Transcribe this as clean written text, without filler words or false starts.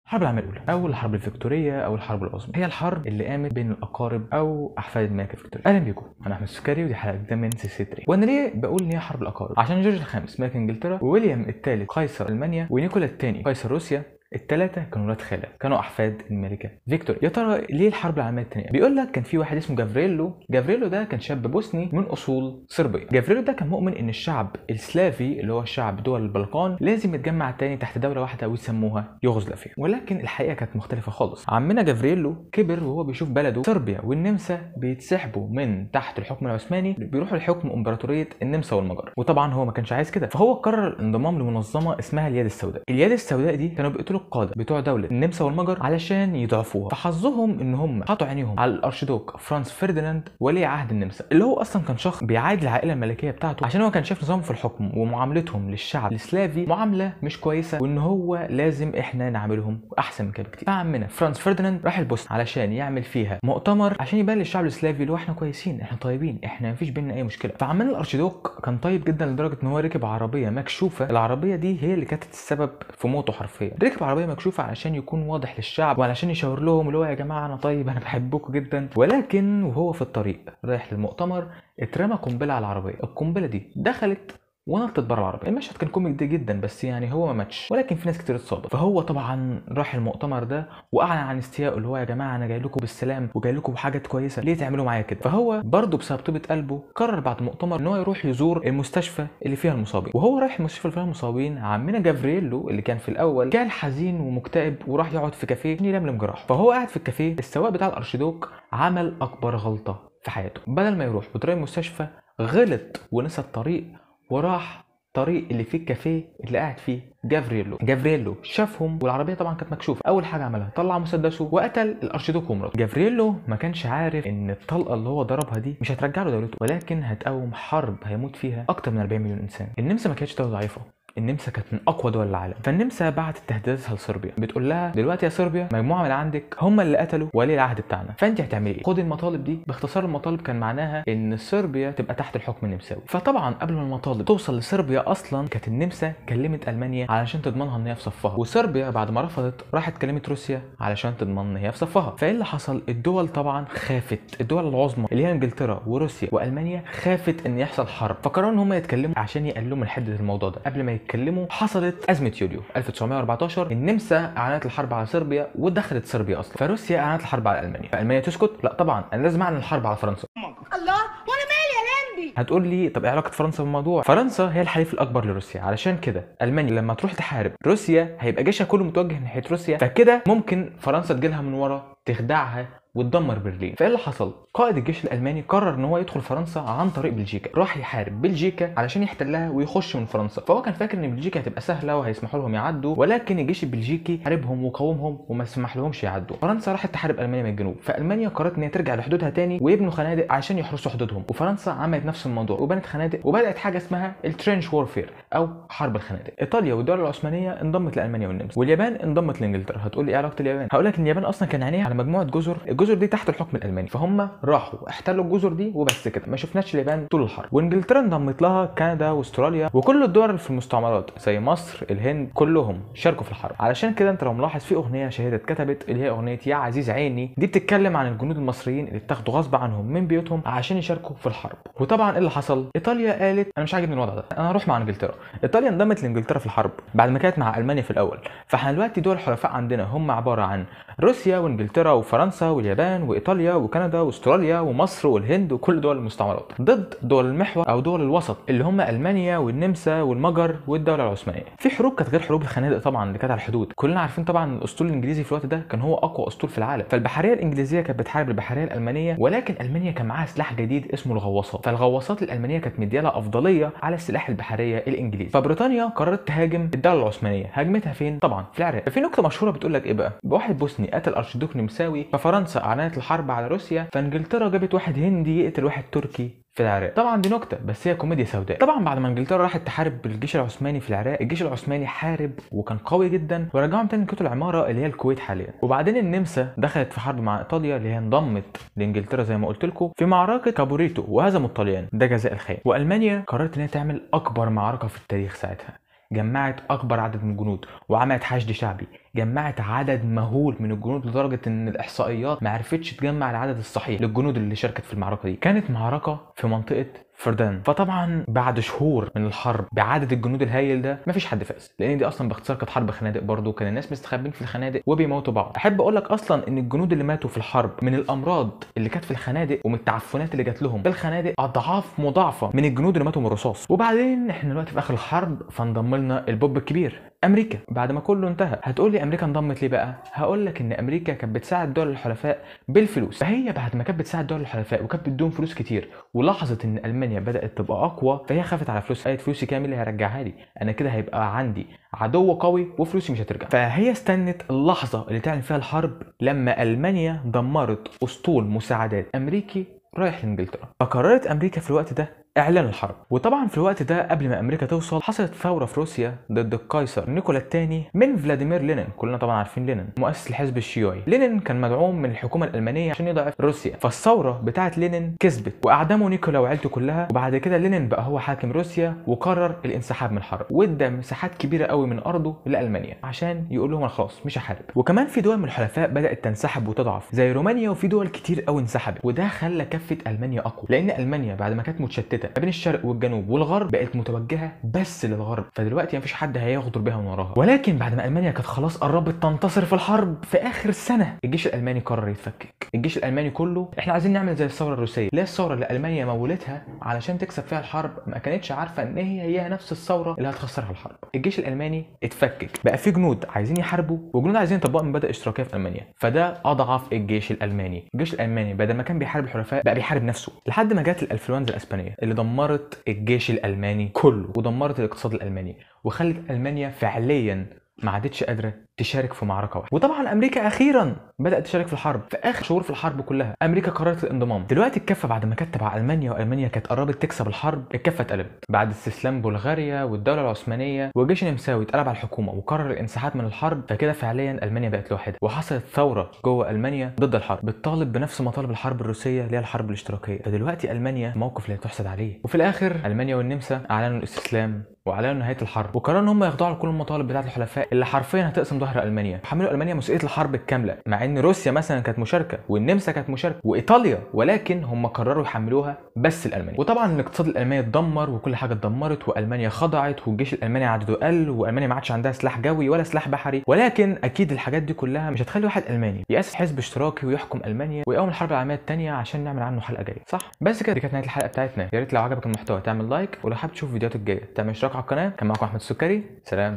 الحرب العالميه الاولى او الحرب الفيكتوريه او الحرب العظمى هي الحرب اللي قامت بين الاقارب او احفاد الملكه فيكتوريا. اهلا بيكم، انا احمد السكري ودي حلقه جديده من سلسله تاريخ. وانا ليه بقول ان هي حرب الاقارب؟ عشان جورج الخامس ملك انجلترا وويليام الثالث قيصر المانيا ونيكولا الثاني قيصر روسيا الثلاثه كانوا ولاد خاله، كانوا احفاد الملكه فيكتوريا. يا ترى ليه الحرب العالميه الثانيه؟ بيقول لك كان في واحد اسمه جافريلو ده كان شاب بوسني من اصول صربيه. جافريلو ده كان مؤمن ان الشعب السلافي اللي هو الشعب دول البلقان لازم يتجمع تاني تحت دوله واحده ويسموها يوغوسلافيا، ولكن الحقيقه كانت مختلفه خالص. عمنا جافريلو كبر وهو بيشوف بلده صربيا والنمسا بيتسحبوا من تحت الحكم العثماني بيروحوا لحكم امبراطوريه النمسا والمجر، وطبعا هو ما كانش عايز كده، فهو قرر الانضمام لمنظمه اسمها اليد السوداء. اليد السوداء دي كانوا بيقتلوا القاده بتوع دوله النمسا والمجر علشان يضعفوها، فحظهم ان هم حطوا عينيهم على الارشيدوك فرانس فرديناند ولي عهد النمسا، اللي هو اصلا كان شخص بيعادي العائله الملكيه بتاعته عشان هو كان شايف نظام في الحكم ومعاملتهم للشعب السلافي معامله مش كويسه، وان هو لازم احنا نعاملهم احسن من كده بكتير. فعمنا فرانس فرديناند راح البوسنه علشان يعمل فيها مؤتمر عشان يبان للشعب السلافي اللي هو احنا كويسين، احنا طيبين، احنا مفيش بيننا اي مشكله. فعمنا الارشيدوك كان طيب جدا لدرجه ان هو ركب عربيه مكشوفه، العربيه دي هي اللي كانت السبب في موته حرفيا. ركب عربيه مكشوفه علشان يكون واضح للشعب وعلشان يشاور لهم اللي هو يا جماعه انا طيب، انا بحبكم جدا. ولكن وهو في الطريق رايح للمؤتمر اترمى قنبله على العربيه، القنبله دي دخلت ونطت بره العربيه. المشهد كان كوميدي جدا، بس يعني هو ما ماتش، ولكن في ناس كتير اتصابت. فهو طبعا راح المؤتمر ده واعلن عن استيائه اللي هو يا جماعه انا جاي لكم بالسلام وجاي لكم بحاجات كويسه، ليه تعملوا معايا كده؟ فهو برضه بسبب طيبه قلبه قرر بعد المؤتمر ان هو يروح يزور المستشفى اللي فيها المصابين. وهو رايح المستشفى اللي فيها المصابين عمنا جافريلو اللي كان في الاول كان حزين ومكتئب وراح يقعد في كافيه عشان يلملم جراحه. فهو قاعد في الكافيه السواق بتاع الارشيدوك عمل اكبر غلطه في حياته، بدل ما يروح بطريق المستشفى غلط ونسى الطريق وراح الطريق اللي فيه الكافيه اللي قاعد فيه جافريلو شافهم والعربيه طبعا كانت مكشوفه. اول حاجه عملها طلع مسدسه وقتل الارشيدوك ومراته. جافريلو ما كانش عارف ان الطلقه اللي هو ضربها دي مش هترجع له دولته، ولكن هتقوم حرب هيموت فيها اكتر من 40 مليون انسان. النمسا ما كانتش دوله ضعيفه، النمسا كانت من اقوى دول العالم. فالنمسا بعتت تهديداتها لصربيا، بتقول لها دلوقتي يا صربيا مجموعه من عندك هم اللي قتلوا ولي العهد بتاعنا، فانت هتعملي ايه؟ خدي المطالب دي. باختصار المطالب كان معناها ان صربيا تبقى تحت الحكم النمساوي. فطبعا قبل ما المطالب توصل لصربيا اصلا كانت النمسا كلمت المانيا علشان تضمنها ان هي في صفها، وصربيا بعد ما رفضت راحت كلمت روسيا علشان تضمن ان هي في صفها. فايه اللي حصل؟ الدول طبعا خافت، الدول العظمى اللي هي انجلترا وروسيا والمانيا خافت ان يحصل حرب، فقرروا ان هم يتكلموا عشان يقللوا من حده الموضوع ده. قبل ما يتكلموا حصلت ازمه يوليو 1914، النمسا اعلنت الحرب على صربيا ودخلت صربيا اصلا، فروسيا اعلنت الحرب على المانيا، فالمانيا تسكت؟ لا طبعا انا لازم اعلن الحرب على فرنسا. الله، وانا مالي يا لمبي؟ هتقول لي طب ايه علاقه فرنسا بالموضوع؟ فرنسا هي الحليف الاكبر لروسيا، علشان كده المانيا لما تروح تحارب روسيا هيبقى جيشها كله متوجه ناحيه روسيا، فكده ممكن فرنسا تجيلها من ورا تخدعها وتدمر برلين. فايه اللي حصل؟ قائد الجيش الالماني قرر ان هو يدخل فرنسا عن طريق بلجيكا، راح يحارب بلجيكا علشان يحتلها ويخش من فرنسا. فهو كان فاكر ان بلجيكا هتبقى سهله وهيسمحوا لهم يعدوا، ولكن الجيش البلجيكي حاربهم وقاومهم وما سمح لهمش يعدوا. فرنسا راحت تحارب المانيا من الجنوب، فالمانيا قررت ان هي ترجع لحدودها تاني ويبنوا خنادق عشان يحرسوا حدودهم، وفرنسا عملت نفس الموضوع وبنت خنادق وبدات حاجه اسمها الترينش وورفير او حرب الخنادق. ايطاليا والدول العثمانيه انضمت لالمانيا والنمسا، واليابان انضمت لانجلترا. هتقول لي ايه علاقه اليابان؟ هقول لك ان اليابان اصلا كان عينيها على مجموعه جزر، الجزر دي تحت الحكم الالماني، فهم راحوا احتلوا الجزر دي وبس كده، ما شفناش اليابان طول الحرب. وانجلترا انضمت لها كندا واستراليا وكل الدول اللي في المستعمرات زي مصر الهند كلهم شاركوا في الحرب. علشان كده انت لو ملاحظ في اغنيه شهيره اتكتبت اللي هي اغنيه يا عزيز عيني، دي بتتكلم عن الجنود المصريين اللي اتاخدوا غصب عنهم من بيوتهم عشان يشاركوا في الحرب. وطبعا ايه اللي حصل؟ ايطاليا قالت انا مش عاجبني الوضع ده، انا هروح مع انجلترا. ايطاليا انضمت لانجلترا في الحرب بعد ما كانت مع المانيا في الاول. فاحنا دلوقتي دول الحلفاء عندنا هم عباره عن روسيا وانجلترا وفرنسا واليابان وايطاليا وكندا واستراليا ومصر والهند وكل دول المستعمرات، ضد دول المحور او دول الوسط اللي هم المانيا والنمسا والمجر والدوله العثمانيه. في حروب كانت غير حروب الخنادق طبعا اللي كانت على الحدود، كلنا عارفين طبعا الاسطول الانجليزي في الوقت ده كان هو اقوى اسطول في العالم. فالبحريه الانجليزيه كانت بتحارب البحريه الالمانيه، ولكن المانيا كان معاها سلاح جديد اسمه الغواصات، فالغواصات الالمانيه كانت مديالها افضليه على السلاح البحريه الانجليزي. فبريطانيا قررت تهاجم الدوله العثمانيه، هاجمتها فين؟ طبعا في العراق. ففي نكته مشهوره بتقول لك ايه بقى؟ واحد بوسني قتل ارشيدوك نمساوي، ففرنسا اعلنت الحرب على روسيا، فانجلترا جابت واحد هندي يقتل واحد تركي في العراق. طبعا دي نكته بس هي كوميديا سوداء. طبعا بعد ما انجلترا راحت تحارب الجيش العثماني في العراق، الجيش العثماني حارب وكان قوي جدا ورجعهم تاني لكتل العماره اللي هي الكويت حاليا. وبعدين النمسا دخلت في حرب مع ايطاليا اللي هي انضمت لانجلترا زي ما قلت لكم في معركه كابوريتو وهزموا الطليان، ده جزاء الخير. والمانيا قررت ان هي تعمل اكبر معركه في التاريخ ساعتها، جمعت اكبر عدد من الجنود وعملت حشد شعبي، جمعت عدد مهول من الجنود لدرجه ان الاحصائيات ما عرفتش تجمع العدد الصحيح للجنود اللي شاركت في المعركه دي. كانت معركه في منطقه فردان. فطبعا بعد شهور من الحرب بعدد الجنود الهائل ده مفيش حد فاز، لان دي اصلا باختصار كانت حرب خنادق برضه، كان الناس مستخبين في الخنادق وبيموتوا بعض. احب اقول لك اصلا ان الجنود اللي ماتوا في الحرب من الامراض اللي كانت في الخنادق ومن التعفنات اللي جات لهم في الخنادق اضعاف مضاعفه من الجنود اللي ماتوا من الرصاص. وبعدين احنا دلوقتي في اخر الحرب، فانضم لنا البوب الكبير امريكا بعد ما كله انتهى. هتقول لي امريكا انضمت ليه بقى؟ هقول لك ان امريكا كانت بتساعد دول الحلفاء بالفلوس. فهي بعد ما كانت بتساعد دول الحلفاء وكانت بتديهم فلوس كتير، ولاحظت ان المانيا بدات تبقى اقوى، فهي خافت على فلوس. قالت فلوسي كامل اللي هيرجعها لي، انا كده هيبقى عندي عدو قوي وفلوسي مش هترجع. فهي استنت اللحظه اللي تعلن فيها الحرب لما المانيا دمرت اسطول مساعدات امريكي رايح لانجلترا. فقررت امريكا في الوقت ده اعلان الحرب. وطبعا في الوقت ده قبل ما امريكا توصل حصلت ثوره في روسيا ضد القيصر نيكولا الثاني من فلاديمير لينين. كلنا طبعا عارفين لينين مؤسس الحزب الشيوعي. لينين كان مدعوم من الحكومه الالمانيه عشان يضعف روسيا. فالثوره بتاعه لينين كسبت واعدموا نيكولا وعيلته كلها. وبعد كده لينين بقى هو حاكم روسيا وقرر الانسحاب من الحرب، وادى مساحات كبيره قوي من ارضه لالمانيا عشان يقول لهم انا خلاص مش هحارب. وكمان في دول من الحلفاء بدات تنسحب وتضعف زي رومانيا، وفي دول كتير قوي انسحبت. وده خلى كفه المانيا اقوى، لان المانيا بعد ما كانت متشتته ما بين الشرق والجنوب والغرب بقت متوجهه بس للغرب. فدلوقتي مفيش حد هيغدر بيها من وراها. ولكن بعد ما المانيا كانت خلاص قربت تنتصر في الحرب في اخر السنه، الجيش الالماني قرر يتفكك. الجيش الالماني كله احنا عايزين نعمل زي الثوره الروسيه، اللي هي الثوره اللي المانيا مولتها علشان تكسب فيها الحرب، ما كانتش عارفه ان هي نفس الثوره اللي هتخسرها الحرب. الجيش الالماني اتفكك، بقى في جنود عايزين يحاربوا وجنود عايزين يطبقوا مبادئ اشتراكيه في المانيا. فده اضعف الجيش الالماني. الجيش الالماني بدل ما كان بيحارب الحلفاء بقى بيحارب نفسه، لحد ما جت الانفلونزا الاسبانيه اللي دمرت الجيش الالماني كله ودمرت الاقتصاد الالماني، وخلت المانيا فعليا ما عادتش قادره تشارك في معركه واحده. وطبعا امريكا اخيرا بدات تشارك في الحرب. في اخر شهور في الحرب كلها امريكا قررت الانضمام. دلوقتي الكفه بعد ما كانت تبع المانيا والمانيا كانت قربت تكسب الحرب، الكفه اتقلبت بعد استسلام بلغاريا والدوله العثمانيه، والجيش النمساوي اتقلب على الحكومه وقرر الانسحاب من الحرب. فكده فعليا المانيا بقت لوحدها، وحصلت ثوره جوه المانيا ضد الحرب بتطالب بنفس مطالب الحرب الروسيه اللي هي الحرب الاشتراكيه. فدلوقتي المانيا موقف اللي تحسد عليه. وفي الاخر المانيا والنمسا اعلنوا الاستسلام واعلنوا نهايه الحرب، وقرروا ان هم يخضعوا لكل المطالب بتاعه الحلفاء اللي حرفيا هتقسم ظهر المانيا. حملوا المانيا مسؤوليه الحرب الكامله، مع ان روسيا مثلا كانت مشاركه والنمسا كانت مشاركه وايطاليا، ولكن هم قرروا يحملوها بس الالماني. وطبعا الاقتصاد الالماني اتدمر وكل حاجه اتدمرت والمانيا خضعت، والجيش الالماني عدده قل، والمانيا ما عادش عندها سلاح جوي ولا سلاح بحري. ولكن اكيد الحاجات دي كلها مش هتخلي واحد الماني ياسس حزب اشتراكي ويحكم المانيا ويقوم الحرب العالميه الثانيه عشان نعمل عنه حلقه جايه، صح؟ بس كده دي كانت نهايه الحلقه بتاعتنا. يا ريت لو عجبك المحتوى تعمل لايك، ولو حابب تشوف فيديوهات الجايه تعمل اشتراك على القناه. كان معاكم احمد السكري، سلام.